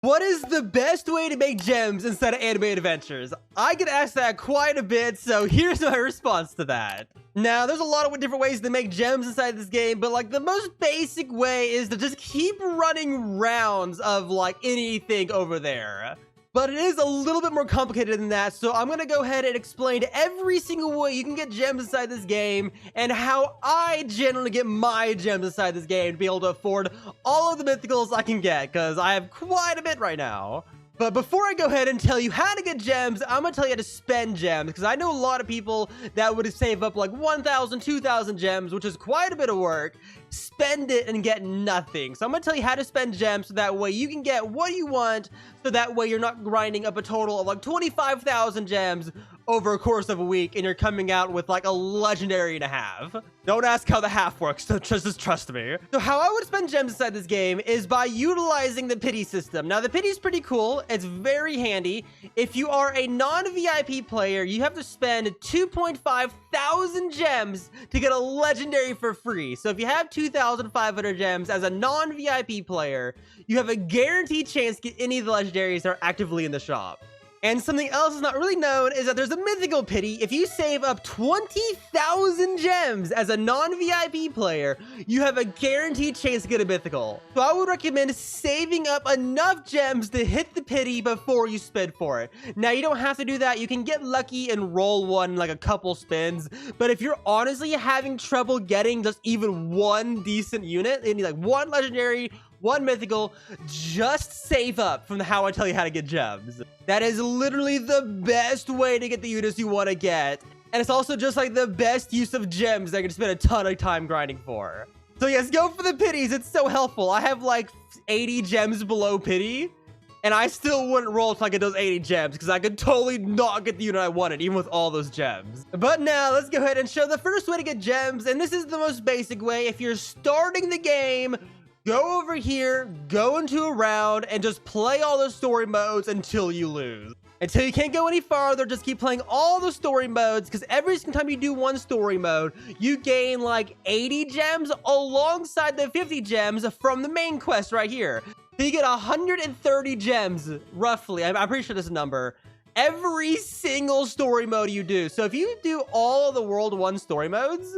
What is the best way to make gems instead of animated adventures? I get asked that quite a bit, so here's my response to that. Now, there's a lot of different ways to make gems inside this game, but like the most basic way is to just keep running rounds of like anything over there. But it is a little bit more complicated than that, so I'm going to go ahead and explain every single way you can get gems inside this game and how I generally get my gems inside this game to be able to afford all of the mythicals I can get, because I have quite a bit right now. But before I go ahead and tell you how to get gems, I'm going to tell you how to spend gems, because I know a lot of people that would save up like 1,000, 2,000 gems, which is quite a bit of work, spend it and get nothing. So I'm going to tell you how to spend gems so that way you can get what you want, so that way you're not grinding up a total of like 25,000 gems over a course of a week and you're coming out with like a legendary and a half. Don't ask how the half works, just trust me. So how I would spend gems inside this game is by utilizing the pity system. Now the pity is pretty cool, it's very handy. If you are a non-VIP player, you have to spend 2.5 thousand gems to get a legendary for free. So if you have 2,500 gems as a non-VIP player, you have a guaranteed chance to get any of the legendaries that are actively in the shop. And something else that's not really known is that there's a mythical pity. If you save up 20,000 gems as a non-VIP player, you have a guaranteed chance to get a mythical. So I would recommend saving up enough gems to hit the pity before you spend for it. Now, you don't have to do that. You can get lucky and roll one like a couple spins. But if you're honestly having trouble getting just even one decent unit, you need like one legendary, one mythical, just save up from how I tell you how to get gems. That is literally the best way to get the units you want to get. And it's also just like the best use of gems that I can spend a ton of time grinding for. So yes, go for the pities. It's so helpful. I have like 80 gems below pity, and I still wouldn't roll till I get those 80 gems because I could totally not get the unit I wanted, even with all those gems. But now let's go ahead and show the first way to get gems. And this is the most basic way. If you're starting the game, go over here, go into a round, and just play all the story modes until you lose. Until you can't go any farther, just keep playing all the story modes, because every single time you do one story mode, you gain like 80 gems alongside the 50 gems from the main quest right here. So you get 130 gems, roughly. I'm pretty sure this is a number. Every single story mode you do. So if you do all of the World 1 story modes,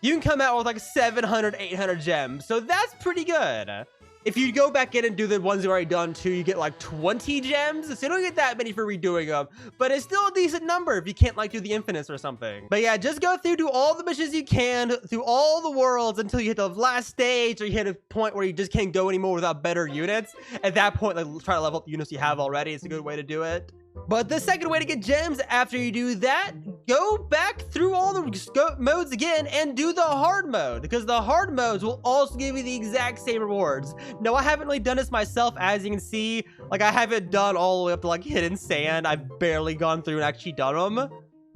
you can come out with like 700, 800 gems. So that's pretty good. If you go back in and do the ones you've already done too, you get like 20 gems. So you don't get that many for redoing them. But it's still a decent number if you can't like do the infinites or something. But yeah, just go through, do all the missions you can, through all the worlds until you hit the last stage, or you hit a point where you just can't go anymore without better units. At that point, like, try to level up the units you have already. It's a good way to do it. But the second way to get gems after you do that, go back through all the modes again and do the hard mode, because the hard modes will also give you the exact same rewards. Now, I haven't really done this myself, as you can see. Like, I haven't done all the way up to like hidden sand. I've barely gone through and actually done them.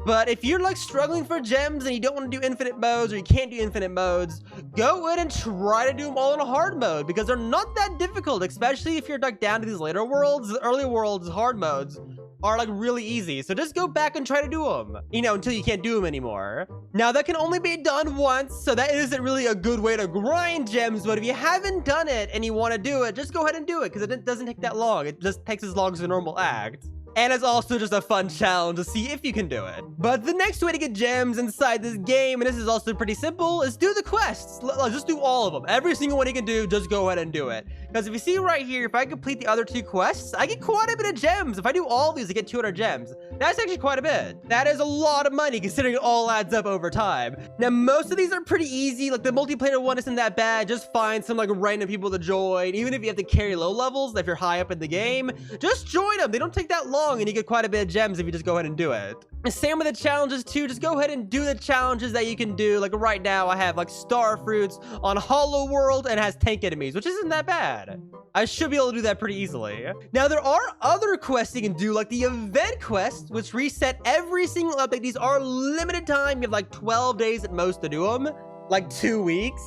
But if you're like struggling for gems and you don't want to do infinite modes, or you can't do infinite modes, go in and try to do them all in a hard mode, because they're not that difficult, especially if you're like down to these later worlds. The early worlds hard modes are like really easy. So just go back and try to do them, you know, until you can't do them anymore. Now, that can only be done once, so that isn't really a good way to grind gems. But if you haven't done it and you want to do it, just go ahead and do it, because it doesn't take that long. It just takes as long as a normal act. And it's also just a fun challenge to see if you can do it. But the next way to get gems inside this game, and this is also pretty simple, is do the quests. Just do all of them. Every single one you can do, just go ahead and do it. Because if you see right here, if I complete the other 2 quests, I get quite a bit of gems. If I do all these, I get 200 gems. That's actually quite a bit. That is a lot of money, considering it all adds up over time. Now, most of these are pretty easy. Like, the multiplayer one isn't that bad. Just find some like random people to join. Even if you have to carry low levels, if you're high up in the game, just join them. They don't take that long, and you get quite a bit of gems if you just go ahead and do it. Same with the challenges too. Just go ahead and do the challenges that you can do. Like right now, I have like star fruits on Hollow World and has tank enemies, which isn't that bad. I should be able to do that pretty easily. Now, there are other quests you can do, like the event quests, which reset every single update. These are limited time. You have like 12 days at most to do them, like 2 weeks.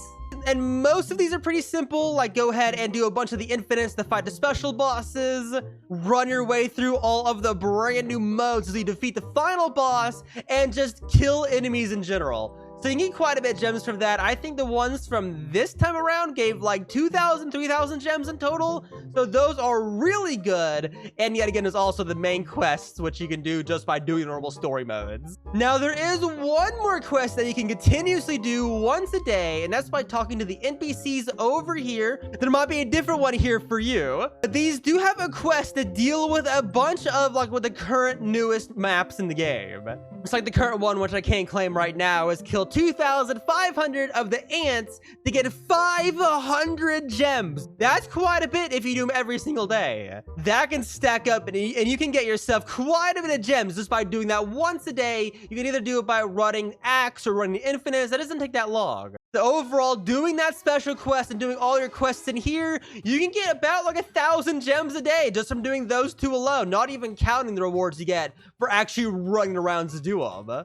And most of these are pretty simple. Like, go ahead and do a bunch of the infinites to fight the special bosses, run your way through all of the brand new modes as you defeat the final boss, and just kill enemies in general. So you can get quite a bit of gems from that. I think the ones from this time around gave like 2,000, 3,000 gems in total. So those are really good. And yet again, there's also the main quests, which you can do just by doing normal story modes. Now, there is one more quest that you can continuously do once a day, and that's by talking to the NPCs over here. There might be a different one here for you. But these do have a quest to deal with a bunch of like with the current newest maps in the game. It's like the current one, which I can't claim right now, is kill 2,500 of the ants to get 500 gems. That's quite a bit if you do them every single day. That can stack up, and you can get yourself quite a bit of gems just by doing that once a day. You can either do it by running Axe or running Infinites. That doesn't take that long. So overall, doing that special quest and doing all your quests in here, you can get about like 1,000 gems a day just from doing those two alone, not even counting the rewards you get for actually running around to do them.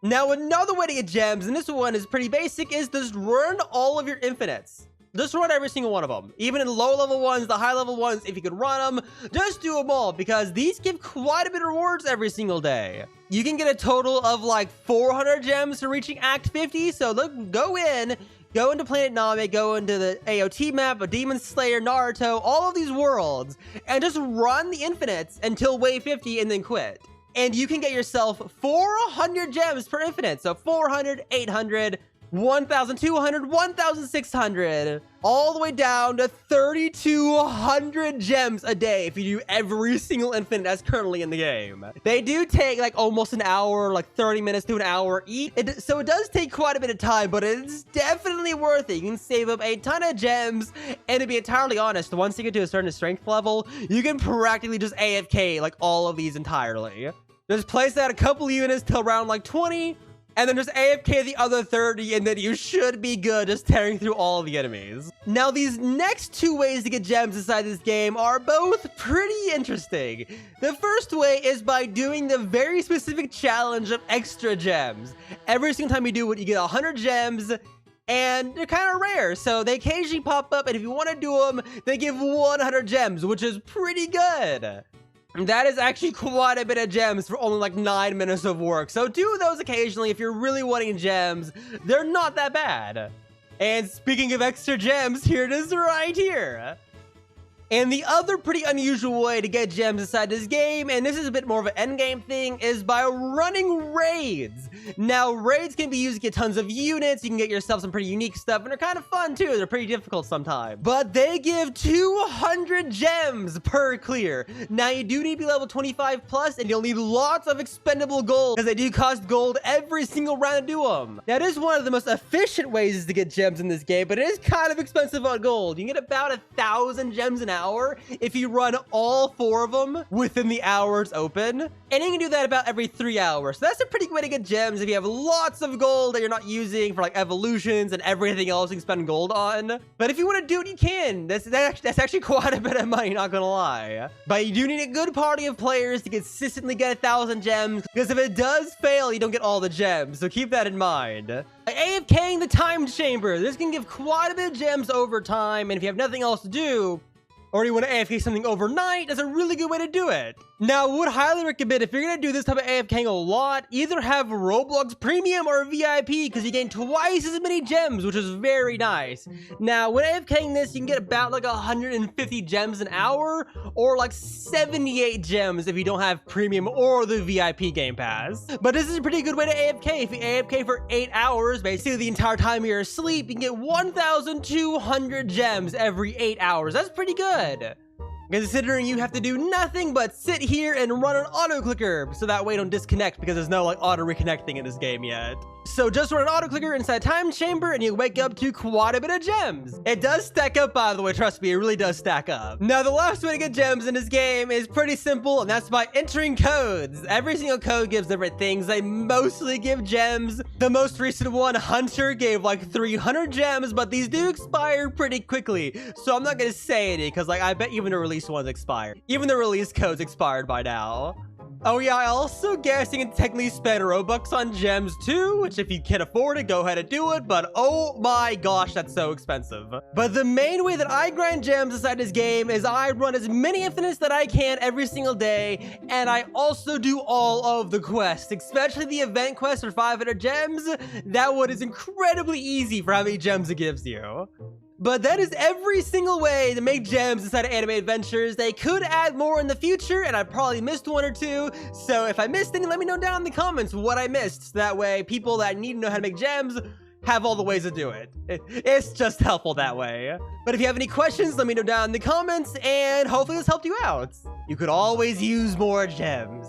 Now, another way to get gems, and this one is pretty basic, is just run all of your infinites. Just run every single one of them. Even in low-level ones, the high-level ones, if you can run them, just do them all, because these give quite a bit of rewards every single day. You can get a total of like 400 gems for reaching Act 50, so look, go into Planet Nami, go into the AOT map, a Demon Slayer, Naruto, all of these worlds, and just run the infinites until wave 50 and then quit. And you can get yourself 400 gems per infinite. So 400, 800, 1,200, 1,600, all the way down to 3,200 gems a day if you do every single infinite that's currently in the game. They do take like almost an hour, like 30 minutes to an hour each. So it does take quite a bit of time, but it's definitely worth it. You can save up a ton of gems, and to be entirely honest, once you get to a certain strength level, you can practically just AFK like all of these entirely. Just place out a couple units till around like 20, and then just AFK the other 30, and then you should be good just tearing through all of the enemies. Now, these next two ways to get gems inside this game are both pretty interesting. The first way is by doing the very specific challenge of extra gems. Every single time you do it, you get 100 gems, and they're kind of rare, so they occasionally pop up, and if you want to do them, they give 100 gems, which is pretty good. That is actually quite a bit of gems for only like 9 minutes of work. So do those occasionally if you're really wanting gems. They're not that bad. And speaking of extra gems, here it is right here. And the other pretty unusual way to get gems inside this game, and this is a bit more of an endgame thing, is by running raids. Now, raids can be used to get tons of units. You can get yourself some pretty unique stuff, and they're kind of fun too. They're pretty difficult sometimes. But they give 200 gems per clear. Now, you do need to be level 25 plus, and you'll need lots of expendable gold, because they do cost gold every single round to do them. That is one of the most efficient ways to get gems in this game, but it is kind of expensive on gold. You can get about 1,000 gems an hour if you run all 4 of them within the hours open, and you can do that about every 3 hours. So that's a pretty good way to get gems if you have lots of gold that you're not using for like evolutions and everything else you can spend gold on. But if you want to do it, you can. That's actually quite a bit of money, not gonna lie. But you do need a good party of players to consistently get 1,000 gems, because if it does fail, you don't get all the gems, so keep that in mind. AFKing the time chamber. This can give quite a bit of gems over time, and if you have nothing else to do, or you want to AFK something overnight, that's a really good way to do it. Now, I would highly recommend, if you're going to do this type of AFKing a lot, either have Roblox Premium or VIP, because you gain twice as many gems, which is very nice. Now, when AFKing this, you can get about like 150 gems an hour, or like 78 gems if you don't have Premium or the VIP Game Pass. But this is a pretty good way to AFK. If you AFK for 8 hours, basically the entire time you're asleep, you can get 1,200 gems every 8 hours. That's pretty good, considering you have to do nothing but sit here and run an auto clicker, so that way you don't disconnect, because there's no like auto reconnecting in this game yet. So just run an auto clicker inside time chamber, and you wake up to quite a bit of gems. It does stack up, by the way, trust me, it really does stack up. Now, the last way to get gems in this game is pretty simple, and that's by entering codes. Every single code gives different things. They mostly give gems. The most recent one, Hunter, gave like 300 gems, but these do expire pretty quickly, so I'm not gonna say any, because like I bet even the release ones expire. Even the release codes expired by now. Oh yeah, I also guess you can technically spend Robux on gems too, which if you can afford it, go ahead and do it, but oh my gosh, that's so expensive. But the main way that I grind gems inside this game is I run as many infinites that I can every single day, and I also do all of the quests, especially the event quest for 500 gems. That one is incredibly easy for how many gems it gives you. But that is every single way to make gems inside of Anime Adventures. They could add more in the future, and I probably missed one or two. So if I missed any, let me know down in the comments what I missed. So that way, people that need to know how to make gems have all the ways to do it. It's just helpful that way. But if you have any questions, let me know down in the comments, and hopefully this helped you out. You could always use more gems.